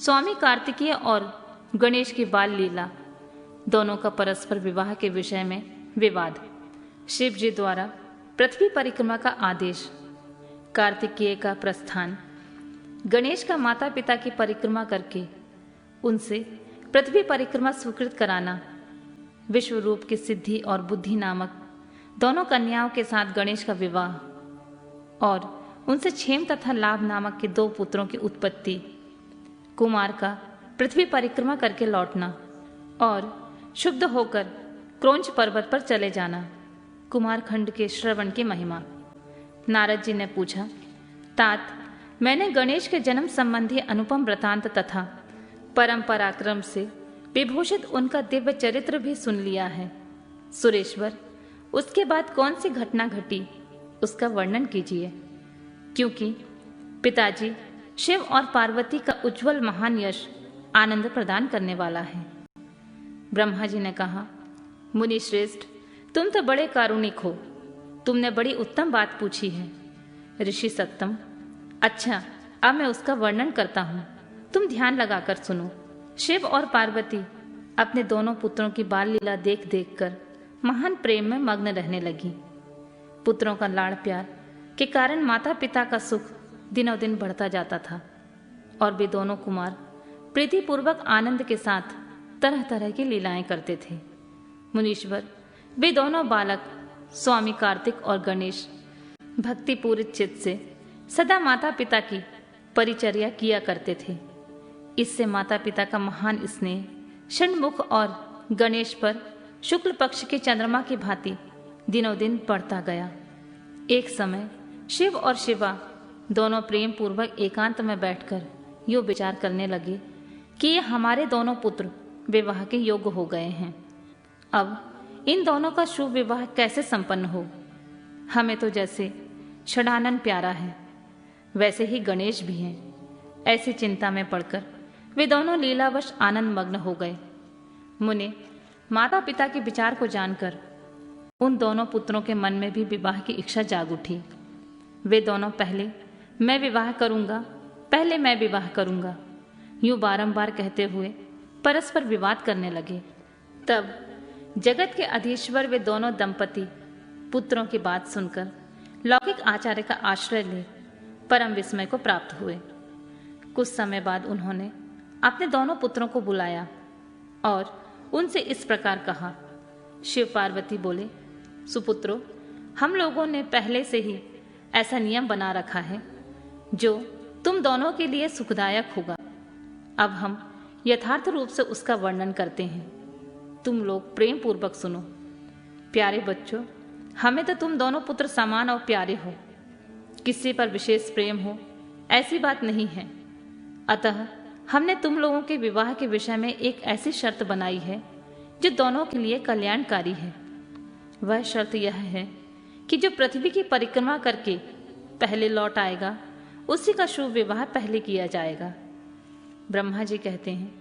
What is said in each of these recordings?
स्वामी कार्तिकेय और गणेश की बाल लीला, दोनों का परस्पर विवाह के विषय में विवाद, शिव जी द्वारा पृथ्वी परिक्रमा का आदेश, कार्तिकेय का प्रस्थान, गणेश का माता पिता की परिक्रमा करके उनसे पृथ्वी परिक्रमा स्वीकृत कराना, विश्व रूप की सिद्धि और बुद्धि नामक दोनों कन्याओं के साथ गणेश का विवाह और उनसे क्षेम तथा लाभ नामक के 2 पुत्रों की उत्पत्ति, कुमार का पृथ्वी परिक्रमा करके लौटना और शुद्ध होकर क्रौंच पर्वत पर चले जाना, कुमार खंड के श्रवण की महिमा। नारद जी ने पूछा, तात, मैंने गणेश के जन्म संबंधी अनुपम वृतांत तथा परम पराक्रम से विभूषित उनका दिव्य चरित्र भी सुन लिया है। सुरेश्वर, उसके बाद कौन सी घटना घटी उसका वर्णन कीजिए, क्योंकि पिताजी शिव और पार्वती का उज्जवल महान यश आनंद प्रदान करने वाला है। ब्रह्मा जी ने कहा, मुनि श्रेष्ठ, तुम तो बड़े कारुणिक हो, तुमने बड़ी उत्तम बात पूछी है। ऋषि सत्तम, अच्छा, अब मैं उसका वर्णन करता हूं, तुम ध्यान लगाकर सुनो। शिव और पार्वती अपने दोनों पुत्रों की बाल लीला देख देख कर महान प्रेम में मग्न रहने लगी। पुत्रों का लाड़ प्यार के कारण माता पिता का सुख दिनों दिन बढ़ता जाता था और वे दोनों कुमार प्रीतिपूर्वक आनंद के साथ तरह तरह की लीलाएं करते थे। मुनीश्वर, वे दोनों बालक स्वामी कार्तिक और गणेश भक्ति पूरित चित्त से सदा माता पिता की परिचर्या किया करते थे। इससे माता पिता का महान स्नेह षण्मुख और गणेश पर शुक्ल पक्ष के चंद्रमा की भांति दिनों दिन बढ़ता गया। एक समय शिव और शिवा दोनों प्रेम पूर्वक एकांत में बैठकर यूं विचार करने लगे कि ये हमारे दोनों पुत्र विवाह के योग्य हो गए हैं। अब इन दोनों का शुभ विवाह कैसे संपन्न हो। हमें तो जैसे षडानन प्यारा है, वैसे ही गणेश भी हैं। ऐसी चिंता में पड़कर वे दोनों लीलावश आनंद मग्न हो गए। मुने, माता पिता के विचार को जानकर उन दोनों पुत्रों के मन में भी विवाह की इच्छा जाग उठी। वे दोनों पहले मैं विवाह करूंगा, पहले मैं विवाह करूंगा, यूं बारंबार कहते हुए परस्पर विवाद करने लगे। तब जगत के अधीश्वर वे दोनों दंपति पुत्रों की बात सुनकर लौकिक आचार्य का आश्रय ले परम विस्मय को प्राप्त हुए। कुछ समय बाद उन्होंने अपने दोनों पुत्रों को बुलाया और उनसे इस प्रकार कहा। शिव पार्वती बोले, सुपुत्रों, हम लोगों ने पहले से ही ऐसा नियम बना रखा है जो तुम दोनों के लिए सुखदायक होगा। अब हम यथार्थ रूप से उसका वर्णन करते हैं, तुम लोग प्रेम पूर्वक सुनो। प्यारे बच्चों, हमें तो तुम दोनों पुत्र समान और प्यारे हो, किसी पर विशेष प्रेम हो ऐसी बात नहीं है। अतः हमने तुम लोगों के विवाह के विषय में एक ऐसी शर्त बनाई है जो दोनों के लिए कल्याणकारी है। वह शर्त यह है कि जो पृथ्वी की परिक्रमा करके पहले लौट आएगा उसी का शुभ विवाह पहले किया जाएगा। ब्रह्मा जी कहते हैं,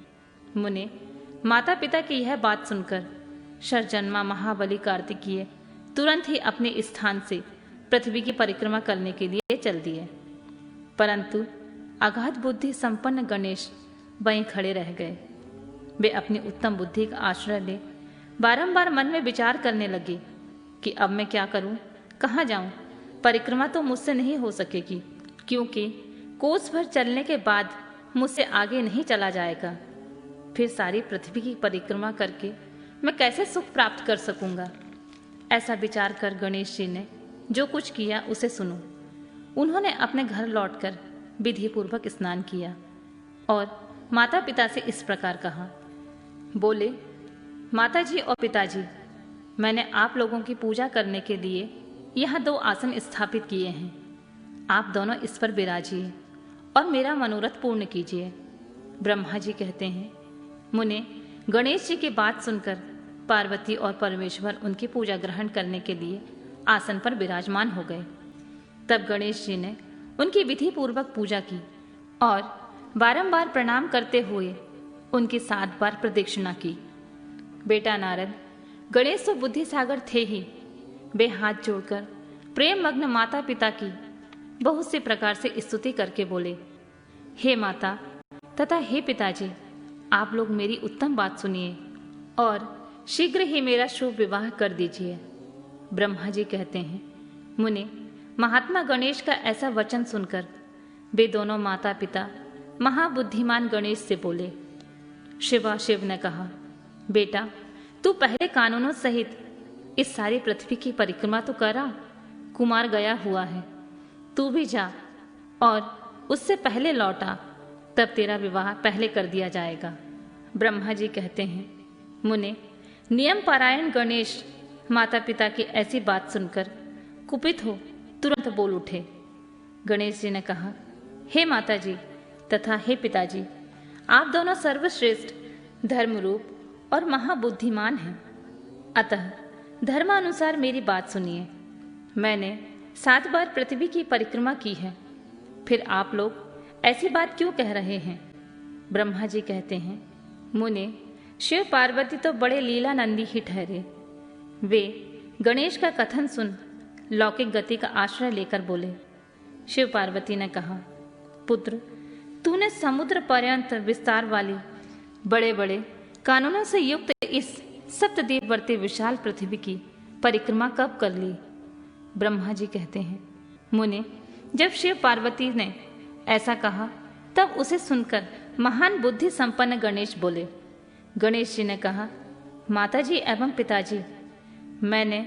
मुने, माता पिता की यह बात सुनकर शरजन्मा महाबली कार्तिकेय तुरंत ही अपने स्थान से पृथ्वी की परिक्रमा करने के लिए चल दिए, परंतु अगाध बुद्धि संपन्न गणेश वहीं खड़े रह गए। वे अपनी उत्तम बुद्धि का आश्रय ले बारंबार मन में विचार करने लगे कि अब मैं क्या करूं, कहाँ जाऊं, परिक्रमा तो मुझसे नहीं हो सकेगी, क्योंकि कोस भर चलने के बाद मुझसे आगे नहीं चला जाएगा। फिर सारी पृथ्वी की परिक्रमा करके मैं कैसे सुख प्राप्त कर सकूंगा। ऐसा विचार कर गणेश जी ने जो कुछ किया उसे सुनो। उन्होंने अपने घर लौटकर विधि पूर्वक स्नान किया और माता पिता से इस प्रकार कहा। बोले, माताजी और पिताजी, मैंने आप लोगों की पूजा करने के लिए यहाँ 2 आसन स्थापित किए हैं। आप दोनों इस पर विराजिए और मेरा मनोरथ पूर्ण कीजिए। ब्रह्मा जी कहते हैं, मुने, गणेश जी की बात सुनकर पार्वती और परमेश्वर उनकी पूजा ग्रहण करने के लिए आसन पर विराजमान हो गए। तब गणेश जी ने उनकी विधि पूर्वक पूजा की और बारंबार प्रणाम करते हुए उनकी 7 बार प्रदक्षिणा की। बेटा नारद, गणेश तो बुद्धि सागर थे ही। वे हाथ जोड़कर प्रेम मग्न माता पिता की बहुत से प्रकार से स्तुति करके बोले, हे माता, तथा हे पिताजी, आप लोग मेरी उत्तम बात सुनिए और शीघ्र ही मेरा शुभ विवाह कर दीजिए। ब्रह्मा जी कहते हैं, मुनि, महात्मा गणेश का ऐसा वचन सुनकर वे दोनों माता पिता महाबुद्धिमान गणेश से बोले। शिव ने कहा, बेटा, तू पहले कानूनों सहित इस सारी पृथ्वी की परिक्रमा तो करा। कुमार गया हुआ है, तू भी जा और उससे पहले लौटा, तब तेरा विवाह पहले कर दिया जाएगा। ब्रह्मा जी कहते हैं, मुने, नियम पारायण गणेश माता पिता की ऐसी बात सुनकर कुपित हो तुरंत बोल उठे। गणेश जी ने कहा, हे माता जी तथा हे पिताजी, आप दोनों सर्वश्रेष्ठ, धर्मरूप और महाबुद्धिमान हैं। अतः धर्मानुसार मेरी बात सुनिए। मैंने 7 बार पृथ्वी की परिक्रमा की है, फिर आप लोग ऐसी बात क्यों कह रहे हैं? ब्रह्मा जी कहते हैं, मुने, शिव पार्वती तो बड़े लीलानंदी ही ठहरे। वे गणेश का कथन सुन लौकिक गति का आश्रय लेकर बोले। शिव पार्वती ने कहा, पुत्र, तूने समुद्र पर्यंत विस्तार वाली बड़े बड़े कानूनों से युक्त इस सप्तद्वीपवर्ती विशाल पृथ्वी की परिक्रमा कब कर ली? ब्रह्मा जी कहते हैं, मुने, जब शिव पार्वती ने ऐसा कहा तब उसे सुनकर महान बुद्धि संपन्न गणेश बोले। गणेश जी ने कहा, माताजी एवं पिताजी, मैंने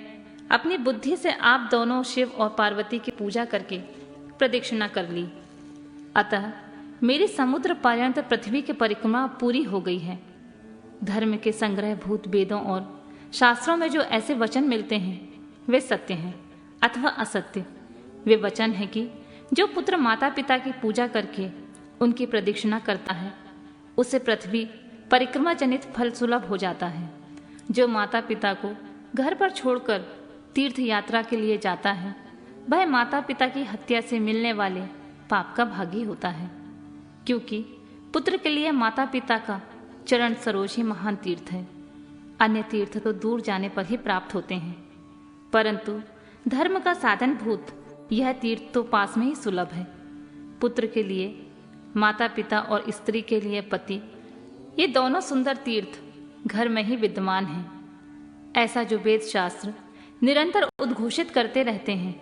अपनी बुद्धि से आप दोनों शिव और पार्वती की पूजा करके प्रदक्षिणा कर ली। अतः मेरी समुद्र पर्यंत पृथ्वी की परिक्रमा पूरी हो गई है। धर्म के संग्रह भूत वेदों और शास्त्रों में जो ऐसे वचन मिलते हैं वे सत्य हैं अथवा असत्य। वे वचन है कि जो पुत्र माता पिता की पूजा करके उनकी प्रदक्षिणा करता है उसे पृथ्वी परिक्रमा जनित फल सुलभ हो जाता है। जो माता पिता को घर पर छोड़कर तीर्थ यात्रा के लिए जाता है वह माता पिता की हत्या से मिलने वाले पाप का भागी होता है, क्योंकि पुत्र के लिए माता पिता का चरण सरोज ही महान तीर्थ है। अन्य तीर्थ तो दूर जाने पर ही प्राप्त होते हैं, परंतु धर्म का साधन भूत यह तीर्थ तो पास में ही सुलभ है। पुत्र के लिए माता पिता और स्त्री के लिए पति, ये दोनों सुंदर तीर्थ घर में ही विद्यमान हैं। ऐसा जो वेद शास्त्र निरंतर उद्घोषित करते रहते हैं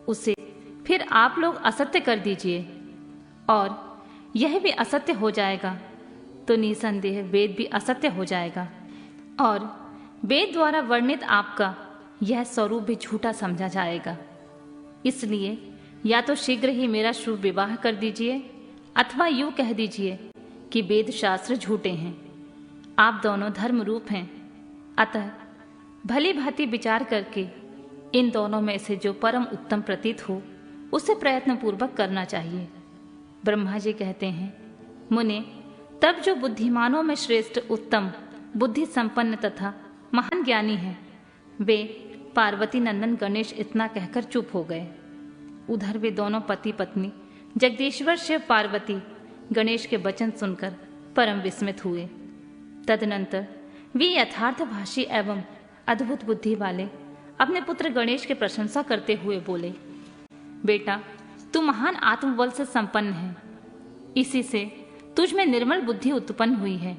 उसे फिर आप लोग असत्य कर दीजिए और यह भी असत्य हो जाएगा तो निसंदेह वेद भी असत्य हो जाएगा और वेद द्वारा वर्णित आपका यह स्वरूप भी झूठा समझा जाएगा। इसलिए या तो शीघ्र ही मेरा शुभ विवाह कर दीजिए अथवा यूं कह दीजिए कि वेद शास्त्र झूठे हैं। आप दोनों धर्म रूप हैं, अतः भली भांति विचार करके इन दोनों में से जो परम उत्तम प्रतीत हो उसे प्रयत्न पूर्वक करना चाहिए। ब्रह्मा जी कहते हैं, मुने, तब जो बुद्धिमानों में श्रेष्ठ उत्तम बुद्धि संपन्न तथा महान ज्ञानी हैं वे पार्वती नंदन गणेश इतना कहकर चुप हो गए। उधर वे दोनों पति पत्नी जगदीश्वर शिव पार्वती गणेश के वचन सुनकर परम विस्मित हुए। तदनंतर वे यथार्थभाषी एवं अद्भुत बुद्धि वाले अपने पुत्र गणेश की प्रशंसा करते हुए बोले, बेटा, तू महान आत्मबल से संपन्न है, इसी से तुझ में निर्मल बुद्धि उत्पन्न हुई है।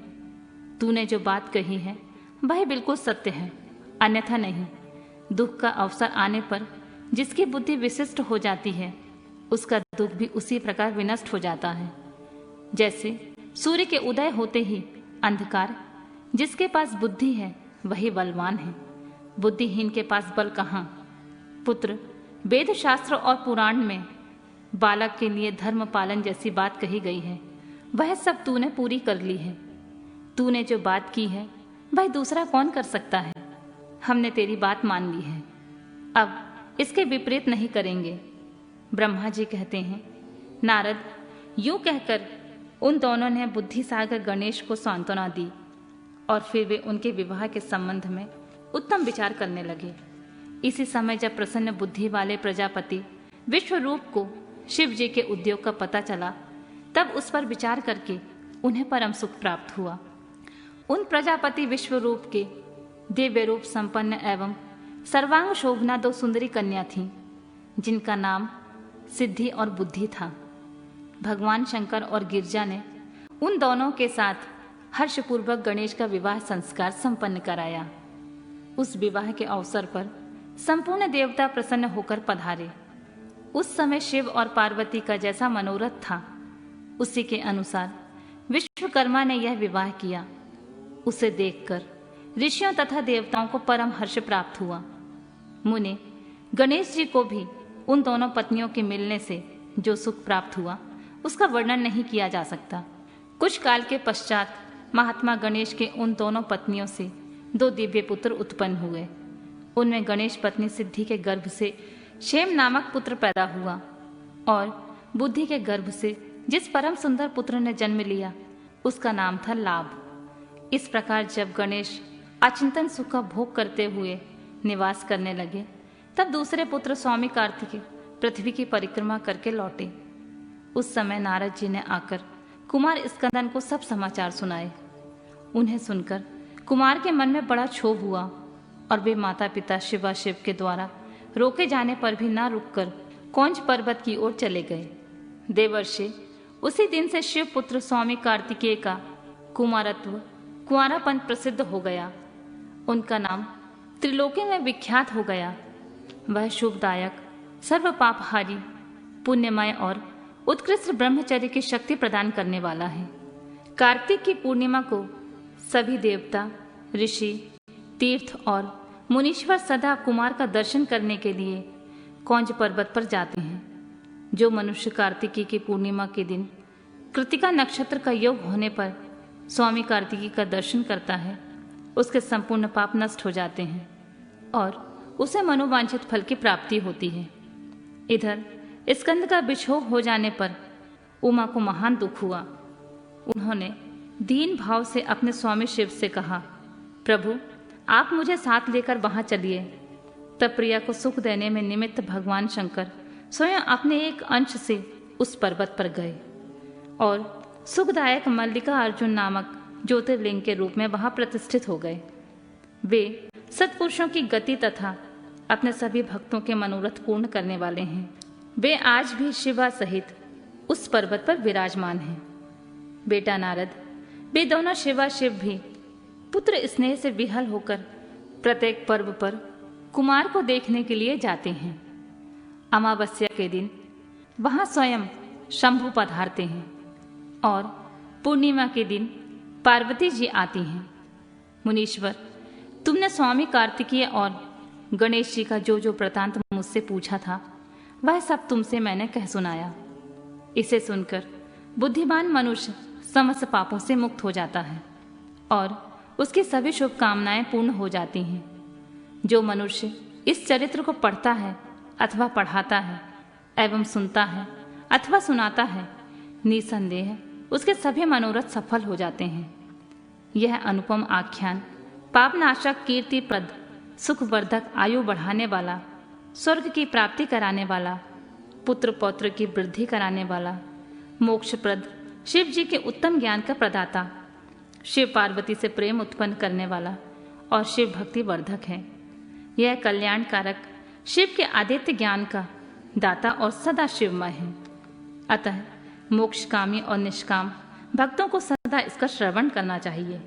तूने जो बात कही है वह बिल्कुल सत्य है, अन्यथा नहीं। दुख का अवसर आने पर जिसकी बुद्धि विशिष्ट हो जाती है उसका दुख भी उसी प्रकार विनष्ट हो जाता है। जैसे सूर्य के उदय होते ही अंधकार, जिसके पास बुद्धि है वही बलवान है, बुद्धिहीन के पास बल कहाँ। पुत्र, वेद शास्त्र और पुराण में बालक के लिए धर्म पालन जैसी बात कही गई है वह सब तूने पूरी कर ली है। तूने जो बात की है वह दूसरा कौन कर सकता है। हमने तेरी बात मान ली है, अब इसके विपरीत नहीं करेंगे। ब्रह्मा जी कहते हैं, नारद, यूं कहकर उन दोनों ने बुद्धि सागर गणेश को सांत्वना दी और फिर वे उनके विवाह के संबंध में उत्तम विचार करने लगे। इसी समय जब प्रसन्न बुद्धि वाले प्रजापति विश्वरूप को शिव जी के उद्योग का पता चला तब उस पर विचार करके उन्हें परम सुख प्राप्त हुआ। उन प्रजापति विश्वरूप के दिव्य रूप संपन्न एवं सर्वांग शोभना 2 सुंदरी कन्या थीं, जिनका नाम सिद्धि और बुद्धि था। भगवान शंकर और गिरजा ने उन दोनों के साथ हर्षपूर्वक गणेश का विवाह संस्कार संपन्न कराया। उस विवाह के अवसर पर संपूर्ण देवता प्रसन्न होकर पधारे। उस समय शिव और पार्वती का जैसा मनोरथ था, उसी के अनुसार विश्वकर्मा ने यह विवाह किया। उसे देखकर ऋषियों तथा देवताओं को परम हर्ष प्राप्त हुआ। मुने गणेश जी को भी उन दोनों पत्नियों के मिलने से जो सुख प्राप्त हुआ, उसका वर्णन नहीं किया जा सकता। कुछ काल के पश्चात महात्मा गणेश के उन दोनों पत्नियों से 2 दिव्य पुत्र उत्पन्न हुए। उनमें गणेश पत्नी सिद्धि के गर्भ से क्षेम नामक पुत्र पैदा हुआ और बुद्धि के गर्भ से जिस परम सुंदर पुत्र ने जन्म लिया, उसका नाम था लाभ। इस प्रकार जब गणेश अचिंतन सुख का भोग करते हुए निवास करने लगे, तब दूसरे पुत्र स्वामी कार्तिकेय पृथ्वी की परिक्रमा करके लौटे। उस समय नारद जी ने आकर कुमार स्कंदन को सब समाचार सुनाए। उन्हें सुनकर कुमार के मन में बड़ा क्षोभ हुआ और वे माता पिता शिवाशिव के द्वारा रोके जाने पर भी न रुककर कौंज पर्वत की ओर चले गए। देवर्षि उसी दिन से शिव पुत्र स्वामी कार्तिकेय का कुमारत्व कुंवारापन प्रसिद्ध हो गया। उनका नाम त्रिलोकी में विख्यात हो गया। वह शुभदायक, सर्व पापहारी, पुण्यमय और उत्कृष्ट ब्रह्मचर्य की शक्ति प्रदान करने वाला है। कार्तिक की पूर्णिमा को सभी देवता, ऋषि, तीर्थ और मुनीश्वर सदा कुमार का दर्शन करने के लिए कौंज पर्वत पर जाते हैं। जो मनुष्य कार्तिकी की पूर्णिमा के दिन कृतिका नक्षत्र का योग होने पर स्वामी कार्तिकी का दर्शन करता है, उसके संपूर्ण पाप नष्ट हो जाते हैं और उसे मनोवांछित फल की प्राप्ति होती है। इधर स्कंद का बिछोह हो जाने पर उमा को महान दुख हुआ। उन्होंने दीन भाव से अपने स्वामी शिव से कहा, प्रभु आप मुझे साथ लेकर वहां चलिए। तब प्रिया को सुख देने में निमित्त भगवान शंकर स्वयं अपने एक अंश से उस पर्वत पर गए और सुखदायक मल्लिका अर्जुन नामक ज्योतिर्लिंग के रूप में वहां प्रतिष्ठित हो गए। वे सत्पुरुषों की गति तथा अपने सभी भक्तों के मनोरथ पूर्ण करने वाले हैं। वे आज भी शिवा सहित उस पर्वत पर विराजमान हैं। बेटा नारद, वे दोनों शिवा शिव भी पुत्र स्नेह से विहल होकर प्रत्येक पर्व पर कुमार को देखने के लिए जाते हैं। अमावस्या के दिन वहां स्वयं शंभु पधारते हैं और पूर्णिमा के दिन पार्वती जी आती हैं। मुनीश्वर, तुमने स्वामी कार्तिकेय और गणेश जी का जो जो वृतांत मुझसे पूछा था, वह सब तुमसे मैंने कह सुनाया। इसे सुनकर बुद्धिमान मनुष्य समस्त पापों से मुक्त हो जाता है और उसकी सभी शुभकामनाएं पूर्ण हो जाती हैं। जो मनुष्य इस चरित्र को पढ़ता है अथवा पढ़ाता है एवं सुनता है अथवा सुनाता है, निसंदेह उसके सभी मनोरथ सफल हो जाते हैं। यह अनुपम आख्यान पापनाशक, कीर्तिप्रद, सुखवर्धक, आयु बढ़ाने वाला, स्वर्ग की प्राप्ति कराने वाला, पुत्र पौत्र की वृद्धि कराने वाला, मोक्षप्रद, शिव जी के उत्तम ज्ञान का प्रदाता, शिव पार्वती से प्रेम उत्पन्न करने वाला और शिव भक्ति वर्धक है। यह कल्याणकारक, शिव के आदित्य ज्ञान का दाता और सदा शिवमय है। अतः मोक्षकामी और निष्काम भक्तों को सदा इसका श्रवण करना चाहिए।